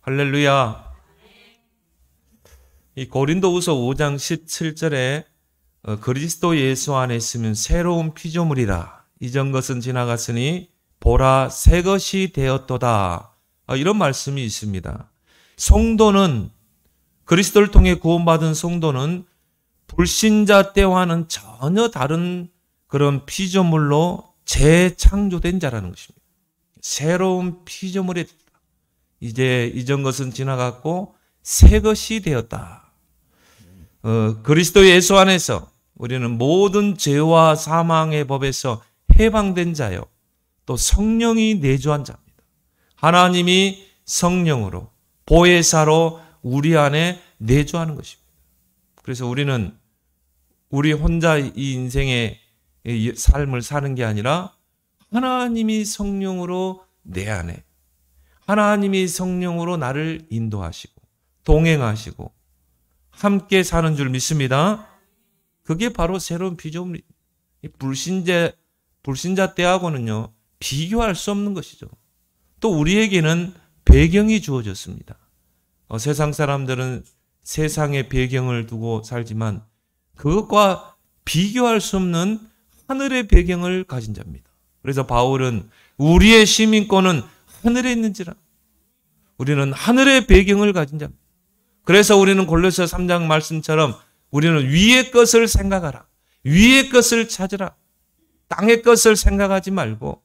할렐루야. 이 고린도후서 5장 17절에 그리스도 예수 안에 있으면 새로운 피조물이라. 이전 것은 지나갔으니 보라 새 것이 되었도다. 이런 말씀이 있습니다. 성도는, 그리스도를 통해 구원받은 성도는 불신자 때와는 전혀 다른 그런 피조물로 재창조된 자라는 것입니다. 새로운 피조물이 됐다. 이제 이전 것은 지나갔고 새 것이 되었다. 그리스도 예수 안에서 우리는 모든 죄와 사망의 법에서 해방된 자요, 또 성령이 내주한 자입니다. 하나님이 성령으로 보혜사로 우리 안에 내주하는 것입니다. 그래서 우리는 우리 혼자 이 인생의 삶을 사는 게 아니라 하나님이 성령으로 내 안에, 하나님이 성령으로 나를 인도하시고 동행하시고 함께 사는 줄 믿습니다. 그게 바로 새로운 피조물입니다. 불신자 때하고는요, 비교할 수 없는 것이죠. 또 우리에게는 배경이 주어졌습니다. 세상 사람들은 세상의 배경을 두고 살지만 그것과 비교할 수 없는 하늘의 배경을 가진 자입니다. 그래서 바울은 우리의 시민권은 하늘에 있는지라. 우리는 하늘의 배경을 가진 자입니다. 그래서 우리는 골로새 3장 말씀처럼 우리는 위의 것을 생각하라. 위의 것을 찾으라. 땅의 것을 생각하지 말고.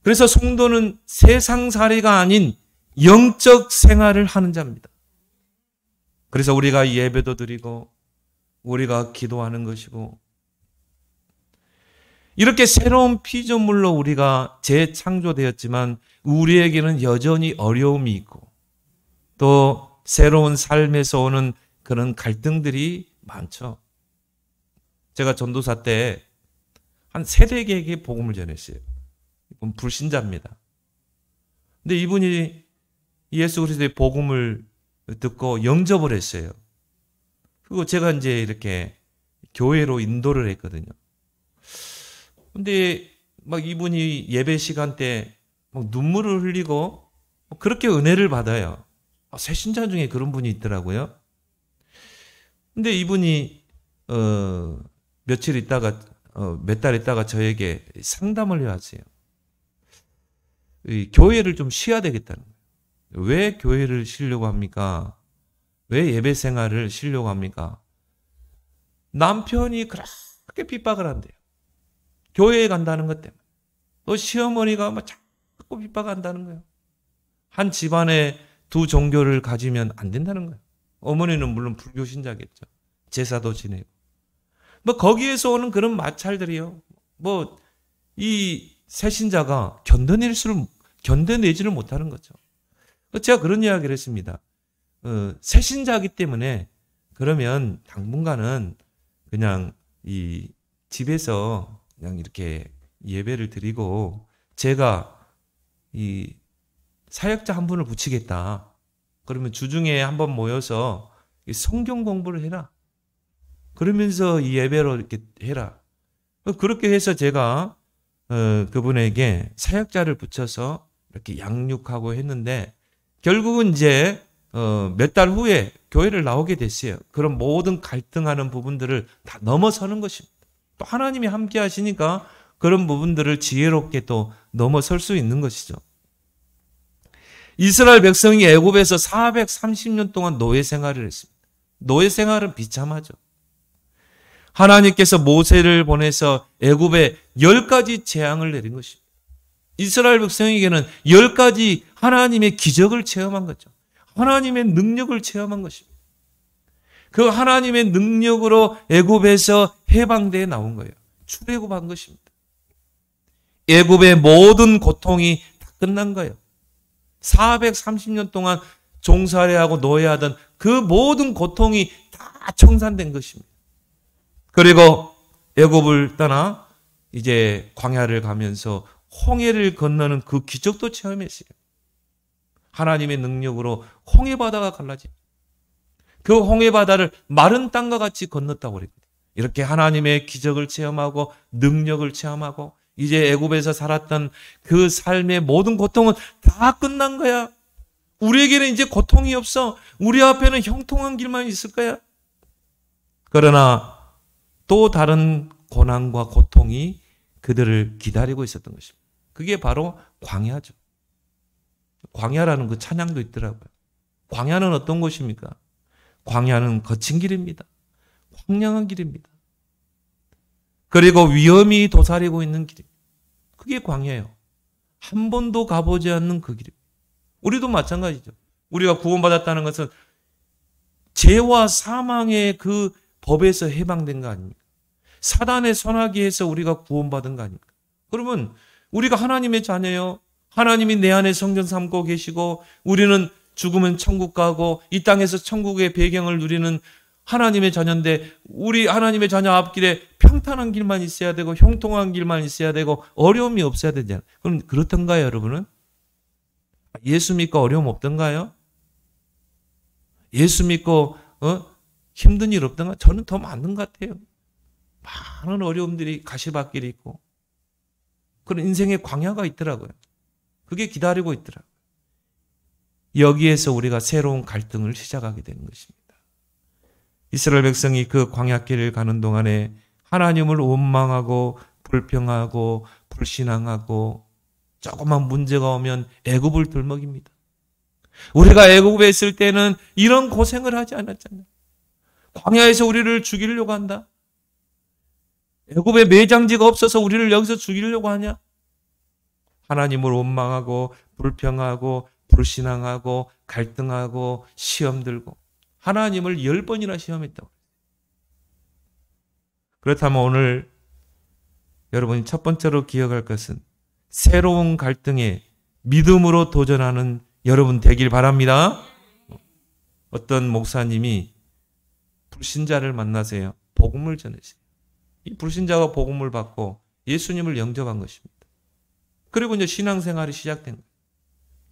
그래서 성도는 세상살이가 아닌 영적 생활을 하는 자입니다. 그래서 우리가 예배도 드리고 우리가 기도하는 것이고, 이렇게 새로운 피조물로 우리가 재창조되었지만 우리에게는 여전히 어려움이 있고 또 새로운 삶에서 오는 그런 갈등들이 많죠. 제가 전도사 때 한 세대에게 복음을 전했어요. 이분 불신자입니다. 근데 이분이 예수 그리스도의 복음을 듣고 영접을 했어요. 그리고 제가 이제 이렇게 교회로 인도를 했거든요. 근데 막 이분이 예배 시간 때 막 눈물을 흘리고 그렇게 은혜를 받아요. 새신자 중에 그런 분이 있더라고요. 근데 이분이 며칠 있다가 몇 달 있다가 저에게 상담을 해왔어요. 교회를 좀 쉬어야 되겠다는 거예요. 왜 교회를 쉬려고 합니까? 왜 예배 생활을 쉬려고 합니까? 남편이 그렇게 핍박을 한대요. 교회에 간다는 것 때문에. 또 시어머니가 막 자꾸 핍박한다는 거예요. 한 집안에 두 종교를 가지면 안 된다는 거예요. 어머니는 물론 불교 신자겠죠. 제사도 지내고. 뭐 거기에서 오는 그런 마찰들이요. 뭐 이 새신자가 견뎌내지를 못하는 거죠. 제가 그런 이야기를 했습니다. 새신자이기 때문에 그러면 당분간은 그냥 이 집에서 그냥 이렇게 예배를 드리고 제가 이 사역자 한 분을 붙이겠다. 그러면 주중에 한번 모여서 성경 공부를 해라. 그러면서 이 예배로 이렇게 해라. 그렇게 해서 제가 그분에게 사역자를 붙여서 이렇게 양육하고 했는데 결국은 이제 몇 달 후에 교회를 나오게 됐어요. 그런 모든 갈등하는 부분들을 다 넘어서는 것입니다. 또 하나님이 함께 하시니까 그런 부분들을 지혜롭게 또 넘어설 수 있는 것이죠. 이스라엘 백성이 애굽에서 430년 동안 노예 생활을 했습니다. 노예 생활은 비참하죠. 하나님께서 모세를 보내서 애굽에 10가지 재앙을 내린 것입니다. 이스라엘 백성에게는 10가지 하나님의 기적을 체험한 거죠. 하나님의 능력을 체험한 것입니다. 그 하나님의 능력으로 애굽에서 해방되어 나온 거예요. 출애굽한 것입니다. 애굽의 모든 고통이 다 끝난 거예요. 430년 동안 종살이하고 노예하던 그 모든 고통이 다 청산된 것입니다. 그리고 애굽을 떠나 이제 광야를 가면서 홍해를 건너는 그 기적도 체험했어요. 하나님의 능력으로 홍해바다가 갈라집니다. 그 홍해바다를 마른 땅과 같이 건넜다고 그랬거든요. 이렇게 하나님의 기적을 체험하고 능력을 체험하고 이제 애굽에서 살았던 그 삶의 모든 고통은 다 끝난 거야. 우리에게는 이제 고통이 없어. 우리 앞에는 형통한 길만 있을 거야. 그러나 또 다른 고난과 고통이 그들을 기다리고 있었던 것입니다. 그게 바로 광야죠. 광야라는 그 찬양도 있더라고요. 광야는 어떤 곳입니까? 광야는 거친 길입니다. 황량한 길입니다. 그리고 위험이 도사리고 있는 길입니다. 그게 광야예요. 한 번도 가보지 않는 그 길입니다. 우리도 마찬가지죠. 우리가 구원받았다는 것은 죄와 사망의 그 법에서 해방된 거 아닙니까? 사단의 선악기에서 우리가 구원받은 거 아닙니까? 그러면 우리가 하나님의 자녀요. 하나님이 내 안에 성전 삼고 계시고 우리는 죽으면 천국 가고 이 땅에서 천국의 배경을 누리는 하나님의 자녀인데 우리 하나님의 자녀 앞길에 평탄한 길만 있어야 되고 형통한 길만 있어야 되고 어려움이 없어야 되잖아요. 그럼 그렇던가요, 여러분은? 예수 믿고 어려움 없던가요? 예수 믿고 힘든 일 없던가? 저는 더 많은 것 같아요. 많은 어려움들이 가시밭길이 있고 그런 인생의 광야가 있더라고요. 그게 기다리고 있더라고요. 여기에서 우리가 새로운 갈등을 시작하게 되는 것입니다. 이스라엘 백성이 그 광야길을 가는 동안에 하나님을 원망하고 불평하고 불신앙하고 조금만 문제가 오면 애굽을 들먹입니다. 우리가 애굽에 있을 때는 이런 고생을 하지 않았잖아요. 광야에서 우리를 죽이려고 한다. 애굽에 매장지가 없어서 우리를 여기서 죽이려고 하냐? 하나님을 원망하고 불평하고 불신앙하고 갈등하고 시험 들고 하나님을 10번이나 시험했다고. 그렇다면 오늘 여러분이 첫 번째로 기억할 것은 새로운 갈등에 믿음으로 도전하는 여러분 되길 바랍니다. 어떤 목사님이 불신자를 만나세요. 복음을 전하세요. 이 불신자가 복음을 받고 예수님을 영접한 것입니다. 그리고 이제 신앙생활이 시작된 거예요.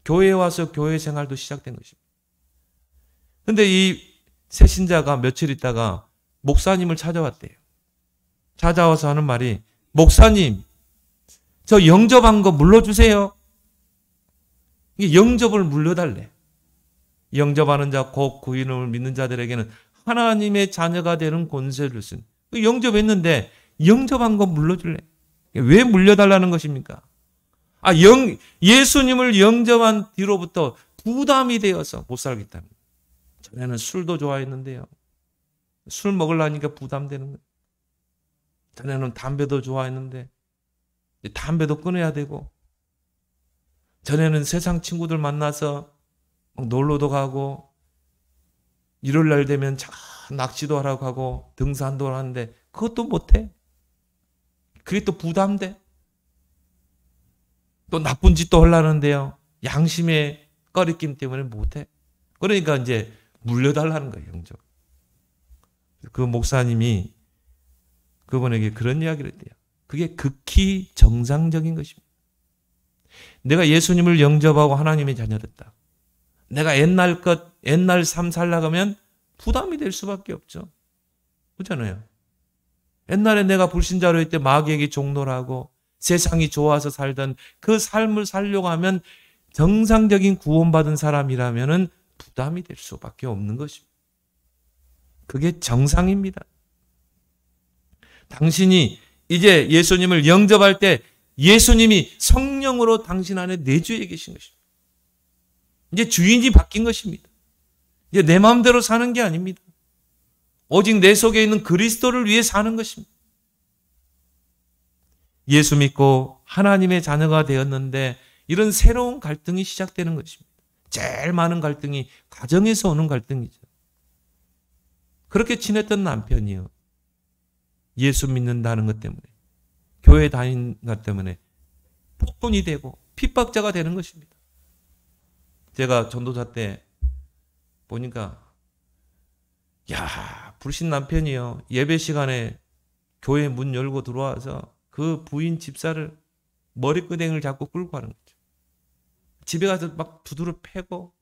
교회에 와서 교회 생활도 시작된 것입니다. 근데 이 새신자가 며칠 있다가 목사님을 찾아왔대요. 찾아와서 하는 말이 목사님, 저 영접한 거 물러주세요. 이게 영접을 물려달래. 영접하는 자, 곧 그 이름을 믿는 자들에게는 하나님의 자녀가 되는 권세를 준. 영접했는데 영접한 거 물려줄래. 왜 물려달라는 것입니까? 예수님을 영접한 뒤로부터 부담이 되어서 못 살겠다는 거예요. 전에는 술도 좋아했는데요. 술 먹으려니까 부담되는 거예요. 전에는 담배도 좋아했는데 담배도 끊어야 되고 전에는 세상 친구들 만나서 놀러도 가고 일요일 날 되면 낚시도 하라고 하고 등산도 하는데 그것도 못해. 그게 또 부담돼. 또 나쁜 짓도 하려는데요. 양심의 꺼리낌 때문에 못해. 그러니까 이제 물려달라는 거예요. 영접. 그 목사님이 그분에게 그런 이야기를 했대요. 그게 극히 정상적인 것입니다. 내가 예수님을 영접하고 하나님의 자녀됐다. 내가 옛날 삶 살아가면 부담이 될 수밖에 없죠. 그렇잖아요. 옛날에 내가 불신자로 했을 때 마귀에게 종노하고 세상이 좋아서 살던 그 삶을 살려고 하면 정상적인 구원받은 사람이라면 부담이 될 수밖에 없는 것입니다. 그게 정상입니다. 당신이 이제 예수님을 영접할 때 예수님이 성령으로 당신 안에 내주에 계신 것입니다. 이제 주인이 바뀐 것입니다. 이제 내 마음대로 사는 게 아닙니다. 오직 내 속에 있는 그리스도를 위해 사는 것입니다. 예수 믿고 하나님의 자녀가 되었는데 이런 새로운 갈등이 시작되는 것입니다. 제일 많은 갈등이 가정에서 오는 갈등이죠. 그렇게 지냈던 남편이요. 예수 믿는다는 것 때문에, 교회 다니는 것 때문에 폭군이 되고 핍박자가 되는 것입니다. 제가 전도사 때 보니까 불신 남편이요. 예배 시간에 교회 문 열고 들어와서 그 부인 집사를 머리끄댕이를 잡고 끌고 가는 거죠. 집에 가서 막 두드러 패고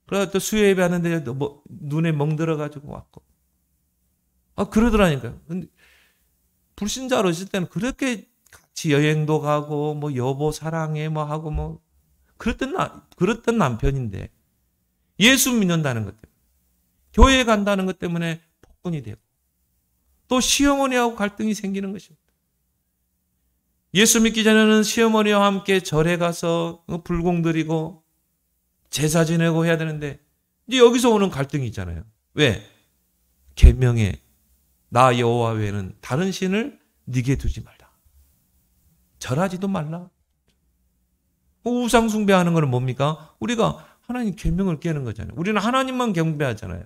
그러다 또 수요 예배 하는데 눈에 멍들어가지고 왔고 그러더라니까요. 근데 불신자로 있을 때는 그렇게 같이 여행도 가고 여보 사랑해 하고 그랬던 남편인데 예수 믿는다는 것 때문에, 교회에 간다는 것 때문에 폭군이 되고 또 시어머니하고 갈등이 생기는 것입니다. 예수 믿기 전에는 시어머니와 함께 절에 가서 불공 드리고 제사 지내고 해야 되는데 이제 여기서 오는 갈등이 있잖아요. 왜? 계명에 나 여호와 외에는 다른 신을 네게 두지 말라. 절하지도 말라. 우상 숭배하는 것은 뭡니까? 우리가 하나님 계명을 깨는 거잖아요. 우리는 하나님만 경배하잖아요.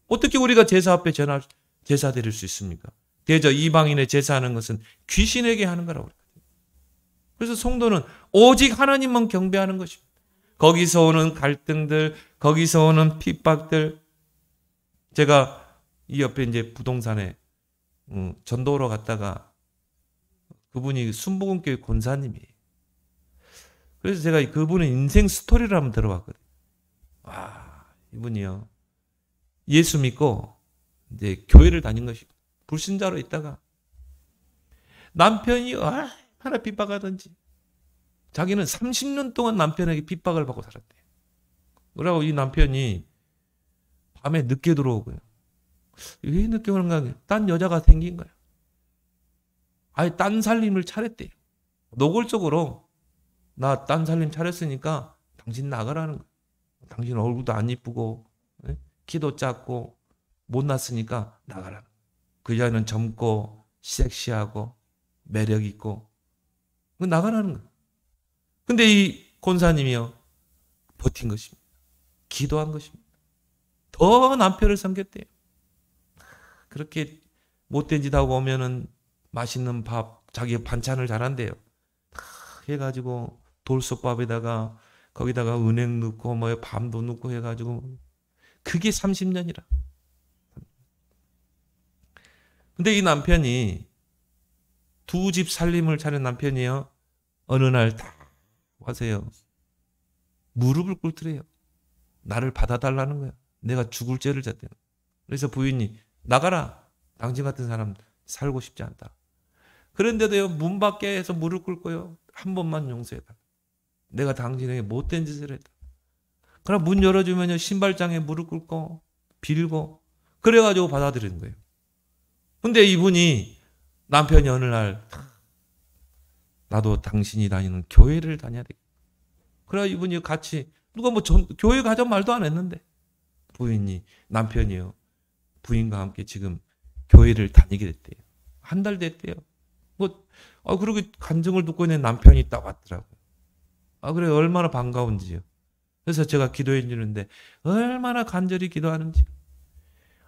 어떻게 우리가 제사 앞에 제사 드릴 수 있습니까? 대저 이방인의 제사하는 것은 귀신에게 하는 거라고 그랬거든요. 그래서 성도는 오직 하나님만 경배하는 것입니다. 거기서 오는 갈등들, 거기서 오는 핍박들. 제가 이 옆에 이제 부동산에 전도로 갔다가 그분이 순복음교회 권사님이에요. 그래서 제가 그분의 인생 스토리를 한번 들어봤거든요. 이분이요. 예수 믿고 이제 교회를 다닌 것이고 불신자로 있다가 남편이 얼마나 핍박하든지 자기는 30년 동안 남편에게 핍박을 받고 살았대요. 그러고 이 남편이 밤에 늦게 들어오고요. 왜 늦게 오는가? 딴 여자가 생긴 거야. 아예 딴 살림을 차렸대요. 노골적으로 나 딴 살림 차렸으니까 당신 나가라는 거야. 당신 얼굴도 안 이쁘고 키도 작고 못났으니까 나가라. 그 여자는 젊고 섹시하고 매력 있고 나가라는 거야. 근데 이 권사님이요 버틴 것입니다. 기도한 것입니다. 더 남편을 섬겼대요. 그렇게 못된 짓 하고 오면은 맛있는 밥, 자기 반찬을 잘한대요. 해가지고 돌솥밥에다가 거기다가 은행 넣고 밤도 넣고 해가지고 그게 30년이라. 근데 이 남편이 두 집 살림을 차린 남편이요. 어느 날 다 와서요. 무릎을 꿇더래요. 나를 받아달라는 거야. 내가 죽을 죄를 졌대요. 그래서 부인이 나가라. 당신 같은 사람 살고 싶지 않다. 그런데도요. 문 밖에서 무릎 꿇고요. 한 번만 용서해달라. 내가 당신에게 못된 짓을 했다. 그럼 문 열어주면요. 신발장에 무릎 꿇고 빌고 그래가지고 받아들이는 거예요. 근데 이분이 남편이 어느 날 나도 당신이 다니는 교회를 다녀야 되겠다. 그래 이분이 같이 누가 교회 가자 말도 안 했는데 부인이 남편이요. 부인과 함께 지금 교회를 다니게 됐대요. 한 달 됐대요. 그러고 간증을 듣고 있는 남편이 딱 왔더라고요. 그래 얼마나 반가운지요. 그래서 제가 기도해 주는데 얼마나 간절히 기도하는지.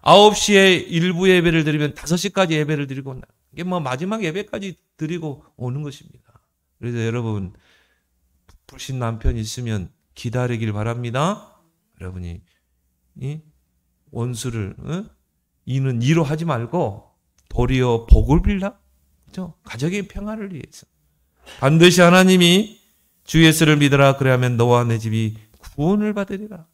9시에 일부 예배를 드리면 5시까지 예배를 드리고 이게 마지막 예배까지 드리고 오는 것입니다. 그래서 여러분 불신 남편 있으면 기다리길 바랍니다. 여러분이 원수를 이는 이로 하지 말고 도리어 복을 빌라. 그렇죠? 가정의 평화를 위해서 반드시 하나님이 주 예수를 믿으라 그래야면 너와 내 집이 구원을 받으리라.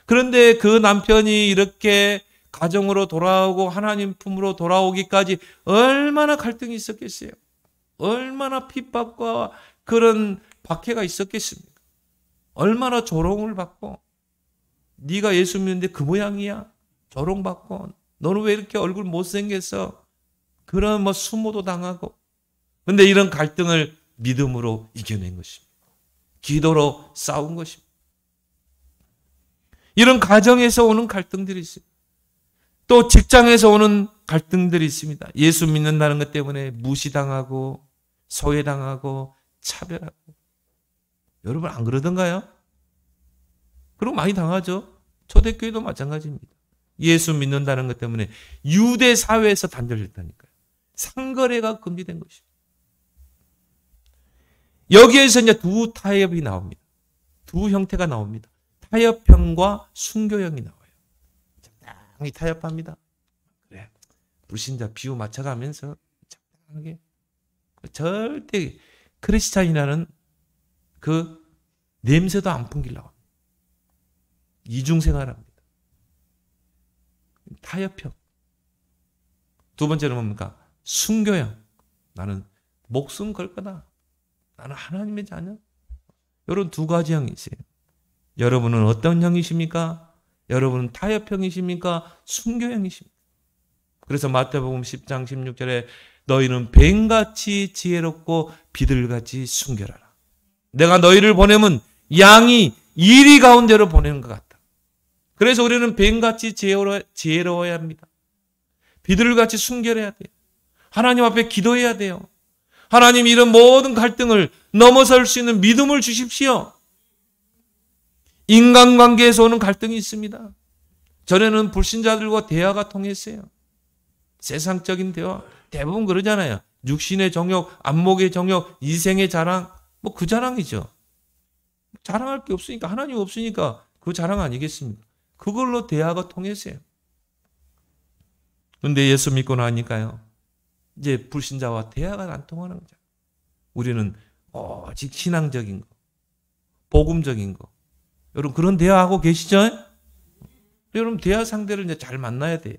그런데 그 남편이 이렇게 가정으로 돌아오고 하나님 품으로 돌아오기까지 얼마나 갈등이 있었겠어요. 얼마나 핍박과 그런 박해가 있었겠습니까. 얼마나 조롱을 받고 네가 예수 믿는데 그 모양이야. 조롱받고 너는 왜 이렇게 얼굴 못생겼어. 그런 수모도 당하고. 그런데 이런 갈등을 믿음으로 이겨낸 것입니다. 기도로 싸운 것입니다. 이런 가정에서 오는 갈등들이 있어요. 또 직장에서 오는 갈등들이 있습니다. 예수 믿는다는 것 때문에 무시당하고 소외당하고 차별하고. 여러분 안 그러던가요? 그럼 많이 당하죠. 초대교회도 마찬가지입니다. 예수 믿는다는 것 때문에 유대 사회에서 단절됐다니까요. 상거래가 금지된 것입니다. 여기에서 이제 두 타협이 나옵니다. 두 형태가 나옵니다. 타협형과 순교형이 나와요. 적당히 타협합니다. 그래, 불신자 비유 맞춰가면서 적당하게. 절대 크리스찬이라는 그 냄새도 안 풍기려고 합니다. 이중생활합니다. 타협형. 두 번째는 뭡니까? 순교형. 나는 목숨 걸 거다. 나는 하나님의 자녀. 이런 두 가지 형이 있어요. 여러분은 어떤 형이십니까? 여러분은 타협형이십니까? 순교형이십니까? 그래서 마태복음 10장 16절에 너희는 뱀같이 지혜롭고 비둘같이 순결하라. 내가 너희를 보내면 양이 이리 가운데로 보내는 것 같다. 그래서 우리는 뱀같이 지혜로워야 합니다. 비둘같이 순결해야 돼요. 하나님 앞에 기도해야 돼요. 하나님 이런 모든 갈등을 넘어설 수 있는 믿음을 주십시오. 인간관계에서 오는 갈등이 있습니다. 전에는 불신자들과 대화가 통했어요. 세상적인 대화 대부분 그러잖아요. 육신의 정욕, 안목의 정욕, 이생의 자랑, 뭐 그 자랑이죠. 자랑할 게 없으니까, 하나님 없으니까 그 자랑 아니겠습니까? 그걸로 대화가 통했어요. 그런데 예수 믿고 나니까요, 이제 불신자와 대화가 안 통하는 거죠. 우리는 오직 신앙적인 거, 복음적인 거, 여러분 그런 대화하고 계시죠? 여러분 대화 상대를 이제 잘 만나야 돼요.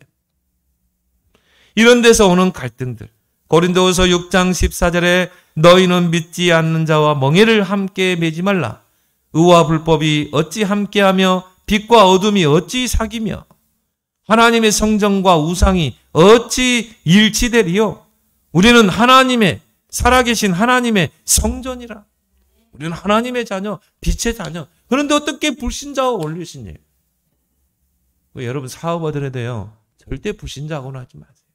이런 데서 오는 갈등들. 고린도후서 6장 14절에 너희는 믿지 않는 자와 멍에를 함께 매지 말라. 의와 불법이 어찌 함께하며 빛과 어둠이 어찌 사귀며 하나님의 성전과 우상이 어찌 일치되리요. 우리는 하나님의 살아계신 하나님의 성전이라. 우리는 하나님의 자녀, 빛의 자녀. 그런데 어떻게 불신자와 어울리시냐. 여러분 사업하더라도요, 절대 불신자하고는 하지 마세요.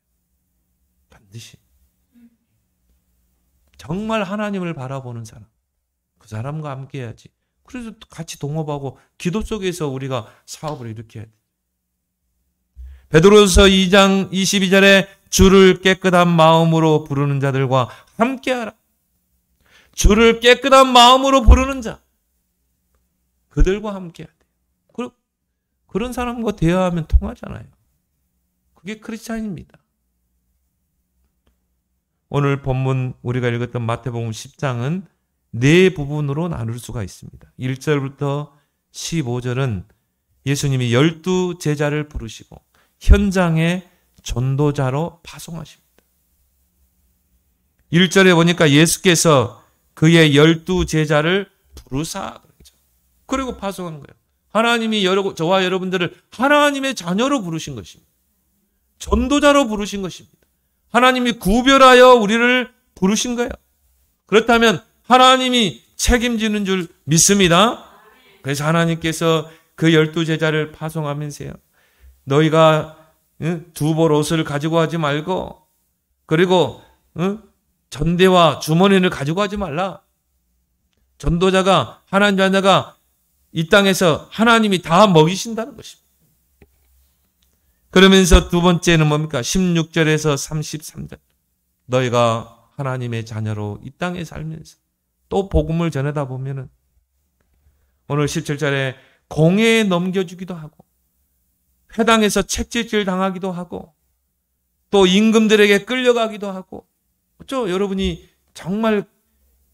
반드시. 정말 하나님을 바라보는 사람, 그 사람과 함께 해야지. 그래서 같이 동업하고 기도 속에서 우리가 사업을 이렇게 해야 돼. 베드로서 2장 22절에 주를 깨끗한 마음으로 부르는 자들과 함께하라. 주를 깨끗한 마음으로 부르는 자, 그들과 함께해야 돼. 그런 사람과 대화하면 통하잖아요. 그게 크리스찬입니다. 오늘 본문 우리가 읽었던 마태복음 10장은 네 부분으로 나눌 수가 있습니다. 1절부터 15절은 예수님이 12 제자를 부르시고 현장에 전도자로 파송하십니다. 1절에 보니까 예수께서 그의 12 제자를 부르사 그러죠. 그리고 파송하는 거예요. 하나님이 저와 여러분들을 하나님의 자녀로 부르신 것입니다. 전도자로 부르신 것입니다. 하나님이 구별하여 우리를 부르신 거예요. 그렇다면 하나님이 책임지는 줄 믿습니다. 그래서 하나님께서 그 12 제자를 파송하면서요, 너희가 두 벌 옷을 가지고 하지 말고, 그리고 전대와 주머니를 가지고 하지 말라. 전도자가, 하나님 자녀가 이 땅에서 하나님이 다 먹이신다는 것입니다. 그러면서 두 번째는 뭡니까? 16절에서 33절. 너희가 하나님의 자녀로 이 땅에 살면서 또 복음을 전하다 보면은 오늘 17절에 공회에 넘겨주기도 하고 회당에서 책질질 당하기도 하고 또 임금들에게 끌려가기도 하고, 그렇죠? 여러분이 정말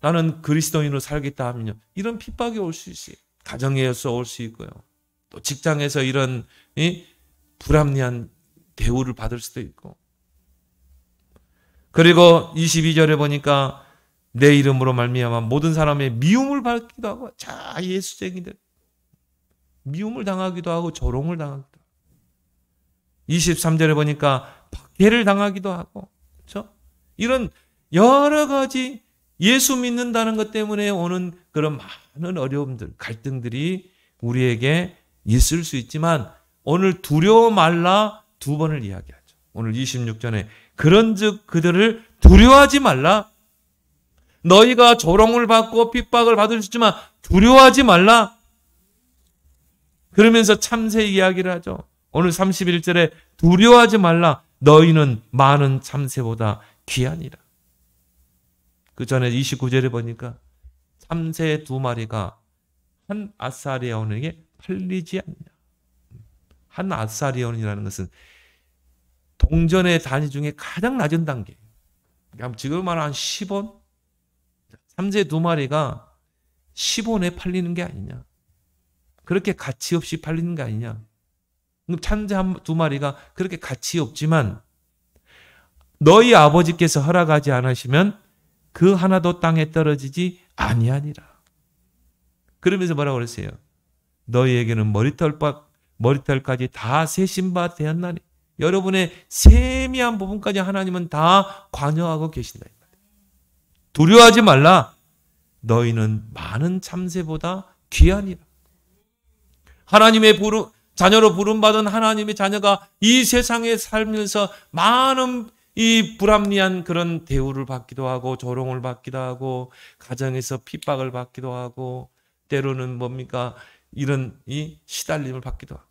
나는 그리스도인으로 살겠다 하면요, 이런 핍박이 올 수 있어요. 가정에서 올 수 있고요. 또 직장에서 이런 불합리한 대우를 받을 수도 있고. 그리고 22절에 보니까 내 이름으로 말미암아 모든 사람의 미움을 받기도 하고, 자, 예수쟁이들 미움을 당하기도 하고 조롱을 당하기도 하고. 23절에 보니까 박해를 당하기도 하고, 그렇죠? 이런 여러 가지 예수 믿는다는 것 때문에 오는 그런 많은 어려움들, 갈등들이 우리에게 있을 수 있지만 오늘 두려워 말라 두 번을 이야기하죠. 오늘 26절에 그런즉 그들을 두려워하지 말라. 너희가 조롱을 받고 핍박을 받을 수 있지만 두려워하지 말라. 그러면서 참새 이야기를 하죠. 오늘 31절에 두려워하지 말라. 너희는 많은 참새보다 귀하니라. 그 전에 29절에 보니까 참새 두 마리가 한 아사리온에게 팔리지 않냐. 한 아사리온이라는 것은 동전의 단위 중에 가장 낮은 단계. 그러니까 지금 말하는 한 10원? 참새 두 마리가 10원에 팔리는 게 아니냐. 그렇게 가치 없이 팔리는 게 아니냐. 참새 두 마리가 그렇게 가치 없지만 너희 아버지께서 허락하지 않으시면 그 하나도 땅에 떨어지지 아니하니라. 그러면서 뭐라고 그랬어요? 너희에게는 머리털까지 다 세신 바 되었나니. 여러분의 세미한 부분까지 하나님은 다 관여하고 계신다. 두려워하지 말라. 너희는 많은 참새보다 귀하니라. 하나님의 자녀로 부름받은 하나님의 자녀가 이 세상에 살면서 많은 이 불합리한 그런 대우를 받기도 하고 조롱을 받기도 하고 가정에서 핍박을 받기도 하고 때로는 뭡니까? 이런 이 시달림을 받기도 하고.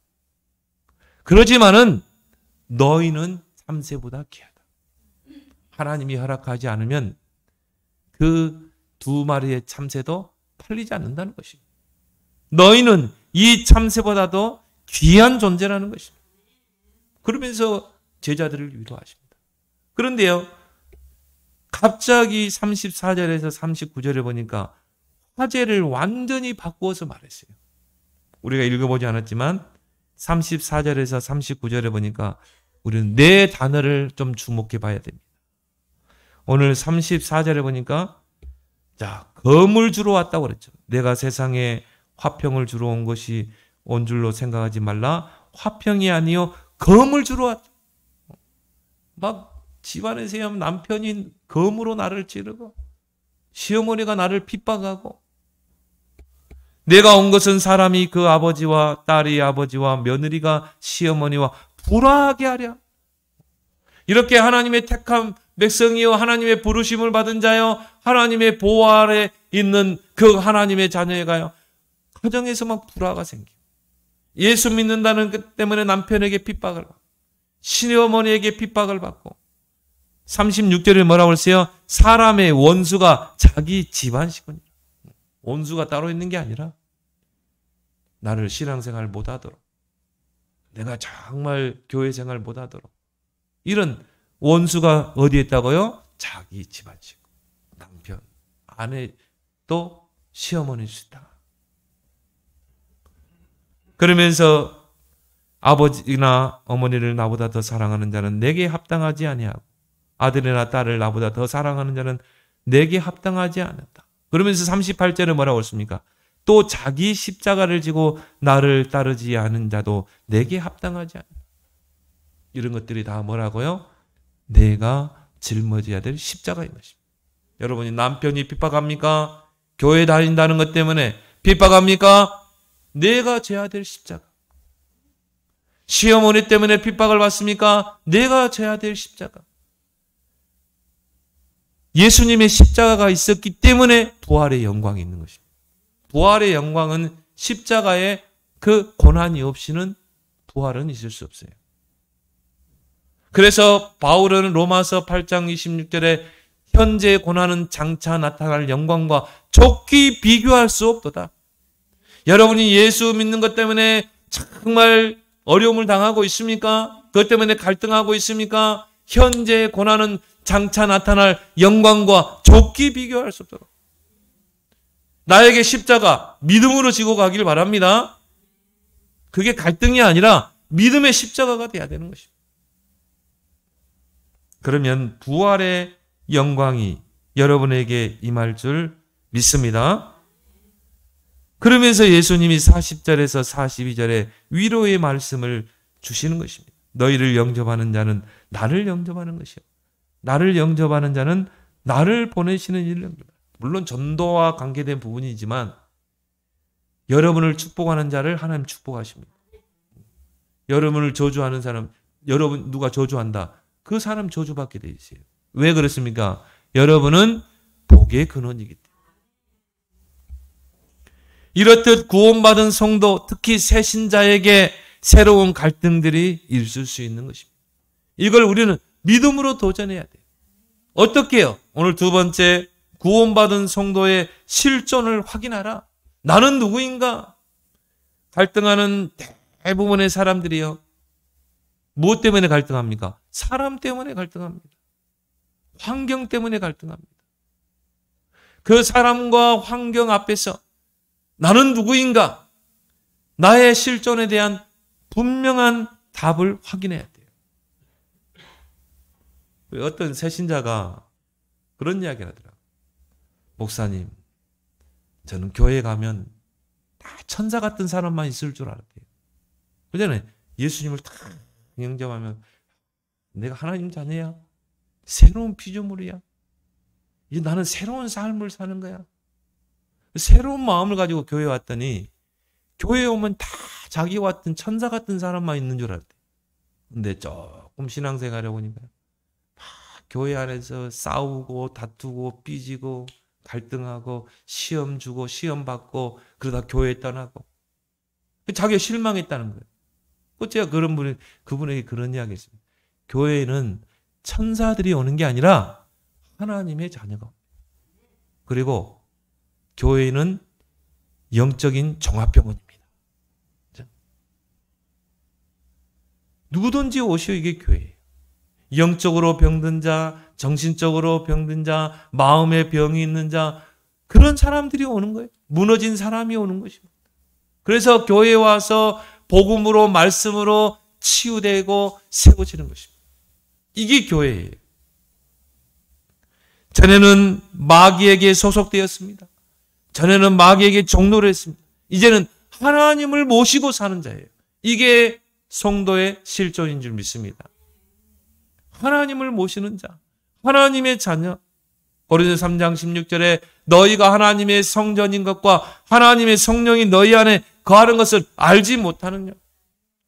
그러지만은 너희는 참새보다 귀하다. 하나님이 허락하지 않으면 그 2마리의 참새도 팔리지 않는다는 것입니다. 너희는 이 참새보다도 귀한 존재라는 것입니다. 그러면서 제자들을 위로하십니다. 그런데요, 갑자기 34절에서 39절에 보니까 화제를 완전히 바꾸어서 말했어요. 우리가 읽어보지 않았지만 34절에서 39절에 보니까 우리는 4단어를 좀 주목해 봐야 됩니다. 오늘 34절에 보니까 검을 주러 왔다고 그랬죠. 내가 세상에 화평을 주러 온 것이 온 줄로 생각하지 말라. 화평이 아니요 검을 주러 왔다. 막 집안에서 남편이 검으로 나를 찌르고 시어머니가 나를 핍박하고 내가 온 것은 사람이 그 아버지와 딸이 아버지와 며느리가 시어머니와 불화하게 하랴. 이렇게 하나님의 택한 백성이요 하나님의 부르심을 받은 자요 하나님의 보호 아래 있는 그 하나님의 자녀가요 가정에서 막 불화가 생기고 예수 믿는다는 것 때문에 남편에게 핍박을 받고 시어머니에게 핍박을 받고 36절에 뭐라고 했어요? 사람의 원수가 자기 집안 식구니라. 원수가 따로 있는 게 아니라 나를 신앙생활 못하도록 내가 정말 교회생활 못하도록 이런 원수가 어디에 있다고요? 자기 집안 식구, 남편, 아내, 또 시어머니일 수 있다. 그러면서 아버지나 어머니를 나보다 더 사랑하는 자는 내게 합당하지 아니하고 아들이나 딸을 나보다 더 사랑하는 자는 내게 합당하지 않았다. 그러면서 38절에 뭐라고 했습니까? 또 자기 십자가를 지고 나를 따르지 않은 자도 내게 합당하지 않다. 이런 것들이 다 뭐라고요? 내가 짊어져야 될 십자가인 것입니다. 여러분이 남편이 핍박합니까? 교회 다닌다는 것 때문에 핍박합니까? 내가 져야 될 십자가. 시어머니 때문에 핍박을 받습니까? 내가 져야 될 십자가. 예수님의 십자가가 있었기 때문에 부활의 영광이 있는 것입니다. 부활의 영광은 십자가의 그 고난이 없이는 부활은 있을 수 없어요. 그래서 바울은 로마서 8장 26절에 현재 고난은 장차 나타날 영광과 좋게 비교할 수 없도다. 여러분이 예수 믿는 것 때문에 정말 어려움을 당하고 있습니까? 그것 때문에 갈등하고 있습니까? 현재 고난은 장차 나타날 영광과 좋게 비교할 수 없도록. 나에게 십자가 믿음으로 지고 가길 바랍니다. 그게 갈등이 아니라 믿음의 십자가가 돼야 되는 것입니다. 그러면 부활의 영광이 여러분에게 임할 줄 믿습니다. 그러면서 예수님이 40절에서 42절에 위로의 말씀을 주시는 것입니다. 너희를 영접하는 자는 나를 영접하는 것이요. 나를 영접하는 자는 나를 보내시는 이를 영접하는. 물론 전도와 관계된 부분이지만 여러분을 축복하는 자를 하나님 축복하십니다. 여러분을 저주하는 사람, 여러분 누가 저주한다. 그 사람 저주받게 돼 있어요. 왜 그렇습니까? 여러분은 복의 근원이기 때문에. 이렇듯 구원받은 성도, 특히 새신자에게 새로운 갈등들이 있을 수 있는 것입니다. 이걸 우리는 믿음으로 도전해야 돼요. 어떻게 해요? 오늘 두 번째, 구원받은 성도의 실존을 확인하라. 나는 누구인가? 갈등하는 대부분의 사람들이요. 무엇 때문에 갈등합니까? 사람 때문에 갈등합니다. 환경 때문에 갈등합니다. 그 사람과 환경 앞에서 나는 누구인가? 나의 실존에 대한 분명한 답을 확인해야 돼요. 어떤 새신자가 그런 이야기를 하더라고요. 목사님, 저는 교회 가면 다 천사 같은 사람만 있을 줄 알았대요. 그전에 예수님을 다 영접하면 내가 하나님 자녀야. 새로운 피조물이야. 이제 나는 새로운 삶을 사는 거야. 새로운 마음을 가지고 교회에 왔더니 교회에 오면 다 자기와 같은 천사 같은 사람만 있는 줄 알았대. 근데 조금 신앙생활 해보니까 막 교회 안에서 싸우고 다투고 삐지고 갈등하고 시험 주고 시험 받고 그러다 교회 떠나고 자기가 실망했다는 거예요. 제가 그분에게 그런 이야기 했습니다. 교회에는 천사들이 오는 게 아니라 하나님의 자녀가 옵니다. 그리고 교회는 영적인 종합병원입니다. 누구든지 오시오. 이게 교회예요. 영적으로 병든 자, 정신적으로 병든 자, 마음에 병이 있는 자, 그런 사람들이 오는 거예요. 무너진 사람이 오는 것입니다. 그래서 교회에 와서 복음으로 말씀으로 치유되고 세워지는 것입니다. 이게 교회예요. 전에는 마귀에게 소속되었습니다. 전에는 마귀에게 종노를 했습니다. 이제는 하나님을 모시고 사는 자예요. 이게 성도의 실존인 줄 믿습니다. 하나님을 모시는 자, 하나님의 자녀. 고린도서 3장 16절에 너희가 하나님의 성전인 것과 하나님의 성령이 너희 안에 거하는 것을 알지 못하느냐.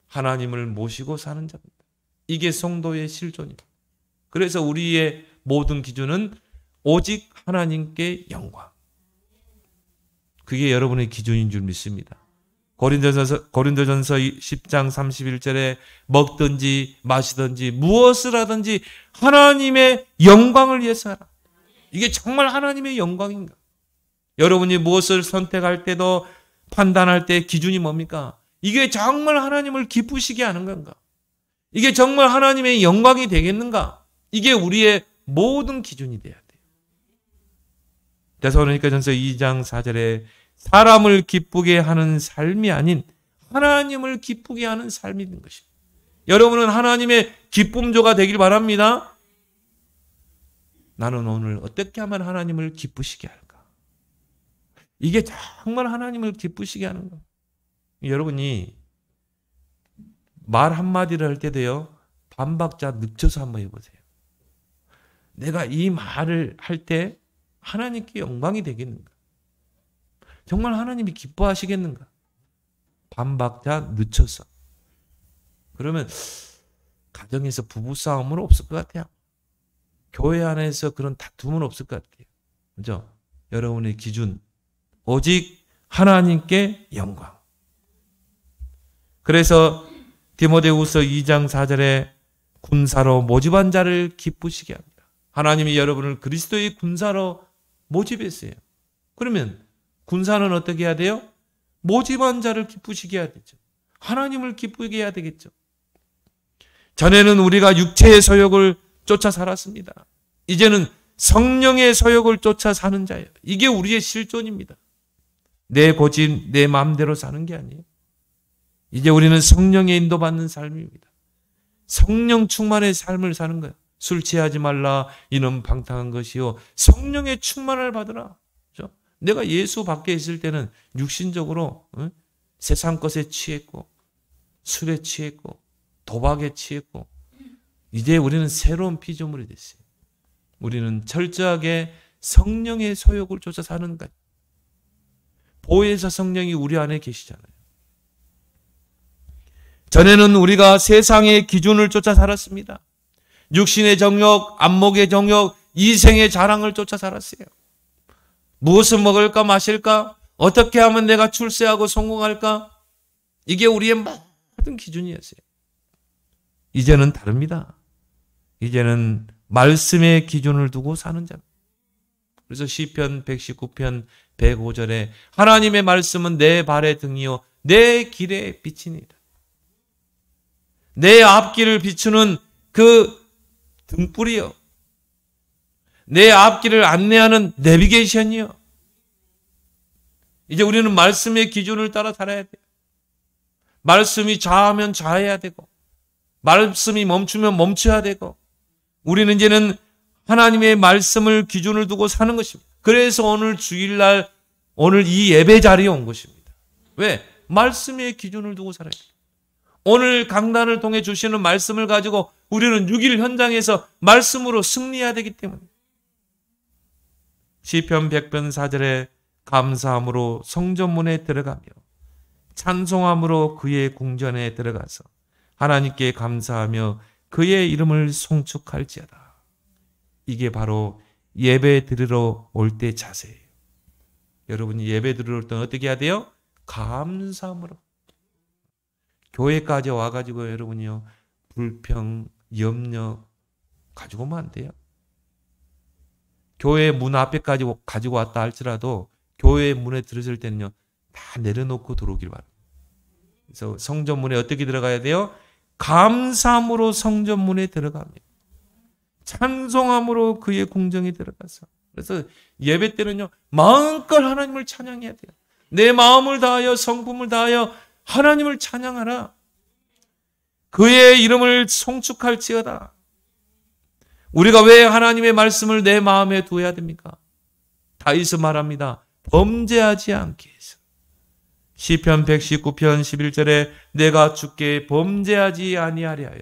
하나님을 모시고 사는 자입니다. 이게 성도의 실존입니다. 그래서 우리의 모든 기준은 오직 하나님께 영광. 그게 여러분의 기준인 줄 믿습니다. 고린도전서 10장 31절에 먹든지 마시든지 무엇을 하든지 하나님의 영광을 위해서 하라. 이게 정말 하나님의 영광인가? 여러분이 무엇을 선택할 때도 판단할 때 기준이 뭡니까? 이게 정말 하나님을 기쁘시게 하는 건가? 이게 정말 하나님의 영광이 되겠는가? 이게 우리의 모든 기준이 돼야 돼요. 데살로니가전서 2장 4절에 사람을 기쁘게 하는 삶이 아닌 하나님을 기쁘게 하는 삶이 있는 것입니다. 여러분은 하나님의 기쁨조가 되길 바랍니다. 나는 오늘 어떻게 하면 하나님을 기쁘시게 할까? 이게 정말 하나님을 기쁘시게 하는 거. 여러분이 말 한마디를 할 때도요, 반박자 늦춰서 한번 해보세요. 내가 이 말을 할 때 하나님께 영광이 되겠는가? 정말 하나님이 기뻐하시겠는가? 반박자 늦춰서. 그러면 가정에서 부부싸움은 없을 것 같아요. 교회 안에서 그런 다툼은 없을 것 같아요. 그죠? 여러분의 기준, 오직 하나님께 영광. 그래서 디모데후서 2장 4절에 군사로 모집한 자를 기쁘시게 합니다. 하나님이 여러분을 그리스도의 군사로 모집했어요. 그러면 군사는 어떻게 해야 돼요? 모집한 자를 기쁘시게 해야 되죠. 하나님을 기쁘게 해야 되겠죠. 전에는 우리가 육체의 소욕을 쫓아 살았습니다. 이제는 성령의 소욕을 쫓아 사는 자예요. 이게 우리의 실존입니다. 내 고집, 내 마음대로 사는 게 아니에요. 이제 우리는 성령의 인도받는 삶입니다. 성령 충만의 삶을 사는 거예요. 술 취하지 말라, 이는 방탕한 것이요. 성령의 충만을 받으라. 그렇죠? 내가 예수 밖에 있을 때는 육신적으로 세상 것에 취했고, 술에 취했고, 도박에 취했고, 이제 우리는 새로운 피조물이 됐어요. 우리는 철저하게 성령의 소욕을 쫓아 사는 거예요. 보혜사 성령이 우리 안에 계시잖아요. 전에는 우리가 세상의 기준을 쫓아 살았습니다. 육신의 정욕, 안목의 정욕, 이생의 자랑을 쫓아 살았어요. 무엇을 먹을까 마실까? 어떻게 하면 내가 출세하고 성공할까? 이게 우리의 모든 기준이었어요. 이제는 다릅니다. 이제는 말씀의 기준을 두고 사는 자입니다. 그래서 시편 119편 105절에 하나님의 말씀은 내 발의 등이요 내 길의 빛이니이다. 내 앞길을 비추는 그 등불이요. 내 앞길을 안내하는 내비게이션이요. 이제 우리는 말씀의 기준을 따라 살아야 돼요. 말씀이 좌하면 좌해야 되고 말씀이 멈추면 멈춰야 되고 우리는 이제는 하나님의 말씀을 기준을 두고 사는 것입니다. 그래서 오늘 주일날 오늘 이 예배 자리에 온 것입니다. 왜? 말씀의 기준을 두고 살아야 돼요. 오늘 강단을 통해 주시는 말씀을 가지고 우리는 6일 현장에서 말씀으로 승리해야 되기 때문에 시편 100편 4절에 감사함으로 성전문에 들어가며 찬송함으로 그의 궁전에 들어가서 하나님께 감사하며 그의 이름을 송축할지어다. 이게 바로 예배 드리러 올 때 자세예요. 여러분이 예배 드리러 올 때는 어떻게 해야 돼요? 감사함으로. 교회까지 와가지고 여러분이요, 불평, 염려 가지고 오면 안 돼요. 교회 문 앞에까지 가지고 왔다 할지라도 교회 문에 들어설 때는요, 다 내려놓고 들어오길 바랍니다. 그래서 성전문에 어떻게 들어가야 돼요? 감사함으로 성전문에 들어가며 찬송함으로 그의 궁정에 들어가서. 그래서 예배 때는요, 마음껏 하나님을 찬양해야 돼요. 내 마음을 다하여 성품을 다하여 하나님을 찬양하라. 그의 이름을 송축할지어다. 우리가 왜 하나님의 말씀을 내 마음에 두어야 됩니까? 다윗은 말합니다. 범죄하지 않게 해서. 시편 119편 11절에 내가 주께 범죄하지 아니하려 하여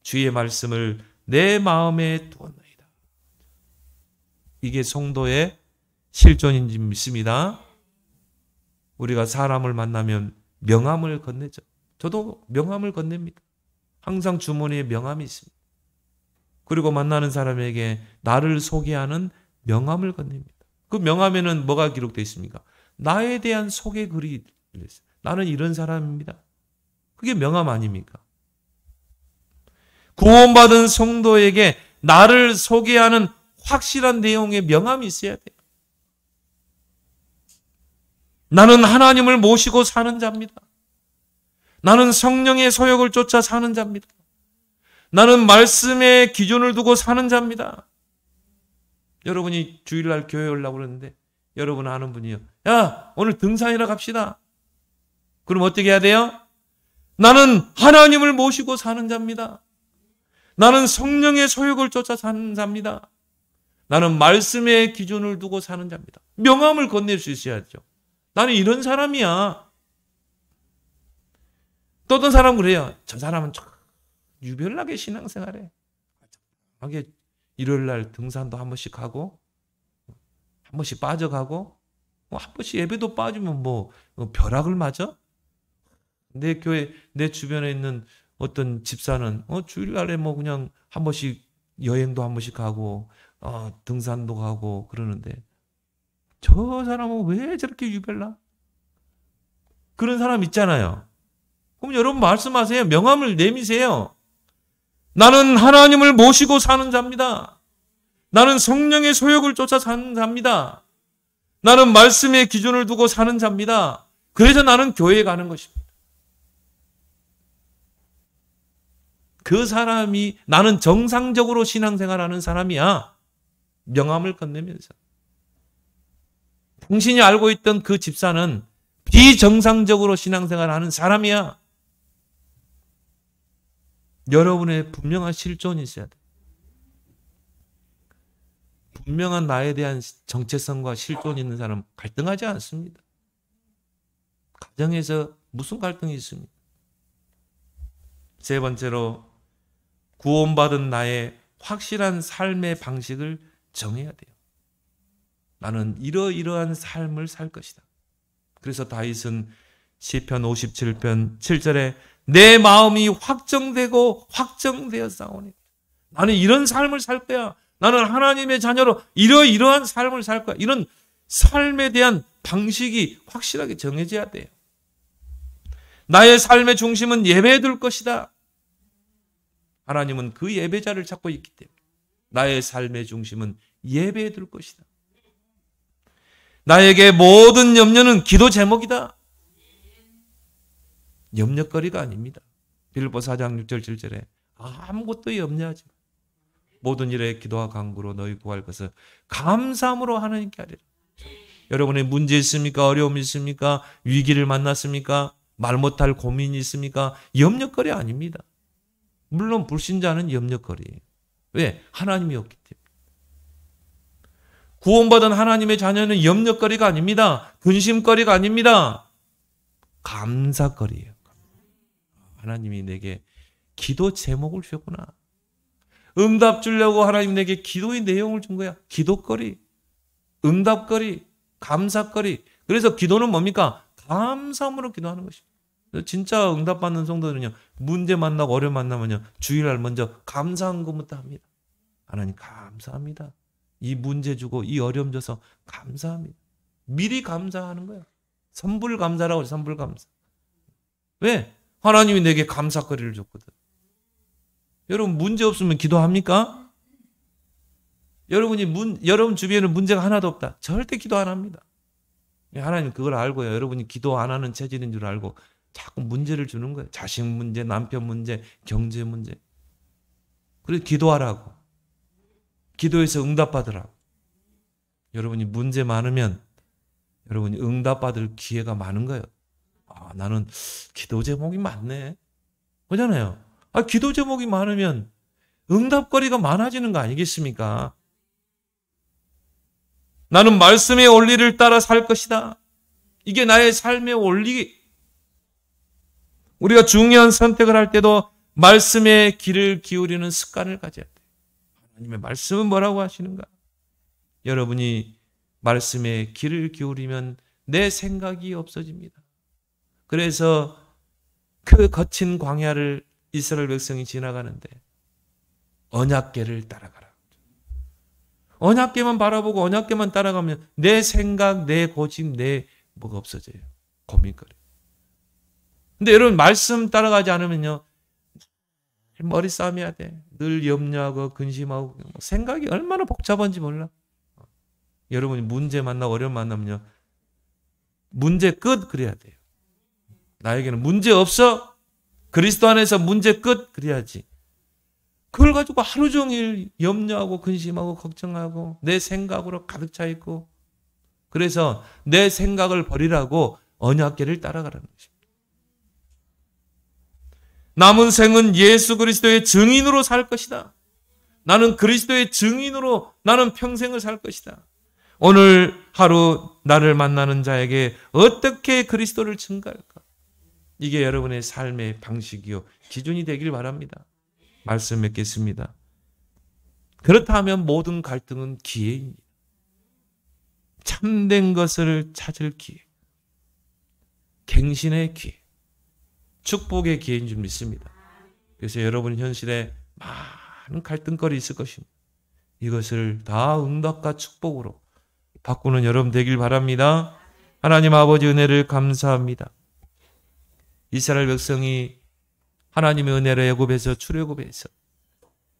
주의 말씀을 내 마음에 두었나이다. 이게 성도의 실존인지 믿습니다. 우리가 사람을 만나면 명함을 건네죠. 저도 명함을 건넵니다. 항상 주머니에 명함이 있습니다. 그리고 만나는 사람에게 나를 소개하는 명함을 건넵니다. 그 명함에는 뭐가 기록되어 있습니까? 나에 대한 소개 글이 있어요. 나는 이런 사람입니다. 그게 명함 아닙니까? 구원받은 성도에게 나를 소개하는 확실한 내용의 명함이 있어야 돼요. 나는 하나님을 모시고 사는 자입니다. 나는 성령의 소욕을 쫓아 사는 자입니다. 나는 말씀의 기준을 두고 사는 자입니다. 여러분이 주일날 교회 오려고 그러는데 여러분 아는 분이요. 야, 오늘 등산이나 갑시다. 그럼 어떻게 해야 돼요? 나는 하나님을 모시고 사는 자입니다. 나는 성령의 소욕을 쫓아 사는 자입니다. 나는 말씀의 기준을 두고 사는 자입니다. 명함을 건넬 수 있어야죠. 나는 이런 사람이야. 또 어떤 사람은 그래요. 저 사람은 유별나게 신앙생활해. 하게 일요일날 등산도 한 번씩 하고 한 번씩 빠져가고 한 번씩 예배도 빠지면 벼락을 맞아? 내 교회 내 주변에 있는 어떤 집사는 주일날에 그냥 한 번씩 여행도 한 번씩 가고 등산도 가고 그러는데 저 사람은 왜 저렇게 유별나? 그런 사람 있잖아요. 그럼 여러분 말씀하세요. 명함을 내미세요. 나는 하나님을 모시고 사는 자입니다. 나는 성령의 소욕을 쫓아 사는 자입니다. 나는 말씀의 기준을 두고 사는 자입니다. 그래서 나는 교회에 가는 것입니다. 그 사람이 나는 정상적으로 신앙생활하는 사람이야. 명함을 건네면서. 당신이 알고 있던 그 집사는 비정상적으로 신앙생활하는 사람이야. 여러분의 분명한 실존이 있어야 돼. 분명한 나에 대한 정체성과 실존이 있는 사람은 갈등하지 않습니다. 가정에서 무슨 갈등이 있습니까? 세 번째로 구원받은 나의 확실한 삶의 방식을 정해야 돼요. 나는 이러이러한 삶을 살 것이다. 그래서 다윗은 시편 57편 7절에 내 마음이 확정되고 확정되어 싸우니 나는 이런 삶을 살 거야. 나는 하나님의 자녀로 이러이러한 삶을 살 거야. 이런 삶에 대한 방식이 확실하게 정해져야 돼요. 나의 삶의 중심은 예배에 둘 것이다. 하나님은 그 예배자를 찾고 있기 때문에 나의 삶의 중심은 예배에 둘 것이다. 나에게 모든 염려는 기도 제목이다. 염려거리가 아닙니다. 빌립보 4장 6절 7절에 아무것도 염려하지 마. 모든 일에 기도와 간구로 너희 구할 것을 감사함으로 하나님께 하리라. 여러분의 문제 있습니까? 어려움이 있습니까? 위기를 만났습니까? 말 못할 고민이 있습니까? 염려거리 아닙니다. 물론 불신자는 염려거리예요. 왜? 하나님이 없기 때문에. 구원받은 하나님의 자녀는 염려거리가 아닙니다. 근심거리가 아닙니다. 감사거리예요. 하나님이 내게 기도 제목을 주셨구나. 응답 주려고 하나님 내게 기도의 내용을 준 거야. 기도거리, 응답거리, 감사거리. 그래서 기도는 뭡니까? 감사함으로 기도하는 것입니다. 진짜 응답받는 성도들은요, 문제 만나고 어려움 만나면요, 주일날 먼저 감사한 것부터 합니다. 하나님 감사합니다. 이 문제 주고 이 어려움 줘서 감사합니다. 미리 감사하는 거예요. 선불 감사라고 하죠. 선불 감사. 왜? 하나님이 내게 감사거리를 줬거든. 여러분 문제 없으면 기도합니까? 여러분 주변에는 문제가 하나도 없다. 절대 기도 안 합니다. 하나님 그걸 알고요. 여러분이 기도 안 하는 체질인 줄 알고 자꾸 문제를 주는 거예요. 자식 문제, 남편 문제, 경제 문제. 그래서 기도하라고. 기도해서 응답받으라고. 여러분이 문제 많으면 여러분이 응답받을 기회가 많은 거예요. 나는 기도 제목이 많네. 그러잖아요. 기도 제목이 많으면 응답거리가 많아지는 거 아니겠습니까? 나는 말씀의 원리를 따라 살 것이다. 이게 나의 삶의 원리. 우리가 중요한 선택을 할 때도 말씀의 귀를 기울이는 습관을 가져야 돼요. 하나님의 말씀은 뭐라고 하시는가? 여러분이 말씀에 귀를 기울이면 내 생각이 없어집니다. 그래서 그 거친 광야를 이스라엘 백성이 지나가는데 언약궤를 따라가라. 언약궤만 바라보고 언약궤만 따라가면 내 생각, 내 고집, 내 뭐가 없어져요. 고민거리. 근데 여러분 말씀 따라가지 않으면요. 머리 싸움해야 돼. 늘 염려하고 근심하고 생각이 얼마나 복잡한지 몰라. 여러분이 문제 만나고 어려움 만나면요. 문제 끝 그래야 돼요. 나에게는 문제 없어. 그리스도 안에서 문제 끝 그래야지. 그걸 가지고 하루 종일 염려하고 근심하고 걱정하고 내 생각으로 가득 차 있고 그래서 내 생각을 버리라고 언약궤를 따라가라는 것입니다. 남은 생은 예수 그리스도의 증인으로 살 것이다. 나는 그리스도의 증인으로 나는 평생을 살 것이다. 오늘 하루 나를 만나는 자에게 어떻게 그리스도를 증거할까? 이게 여러분의 삶의 방식이요. 기준이 되길 바랍니다. 말씀 맺겠습니다. 그렇다면 모든 갈등은 기회입니다. 참된 것을 찾을 기회. 갱신의 기회. 축복의 기회인 줄 믿습니다. 그래서 여러분 현실에 많은 갈등거리 있을 것입니다. 이것을 다 응답과 축복으로 바꾸는 여러분 되길 바랍니다. 하나님 아버지 은혜를 감사합니다. 이스라엘 백성이 하나님의 은혜로 애굽에서 출애굽해서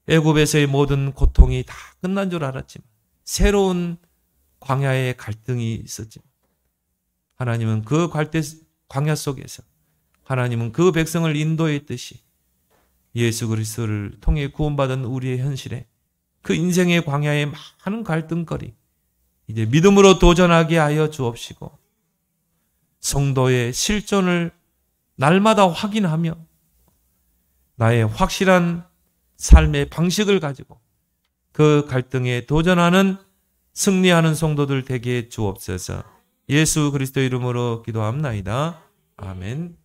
애굽에서의 모든 고통이 다 끝난 줄 알았지만 새로운 광야의 갈등이 있었지만 하나님은 그 광야 속에서 하나님은 그 백성을 인도했듯이 예수 그리스도를 통해 구원받은 우리의 현실에 그 인생의 광야의 많은 갈등거리 이제 믿음으로 도전하게 하여 주옵시고 성도의 실존을 날마다 확인하며 나의 확실한 삶의 방식을 가지고 그 갈등에 도전하는 승리하는 성도들 되게 주옵소서. 예수 그리스도 이름으로 기도합나이다. 아멘.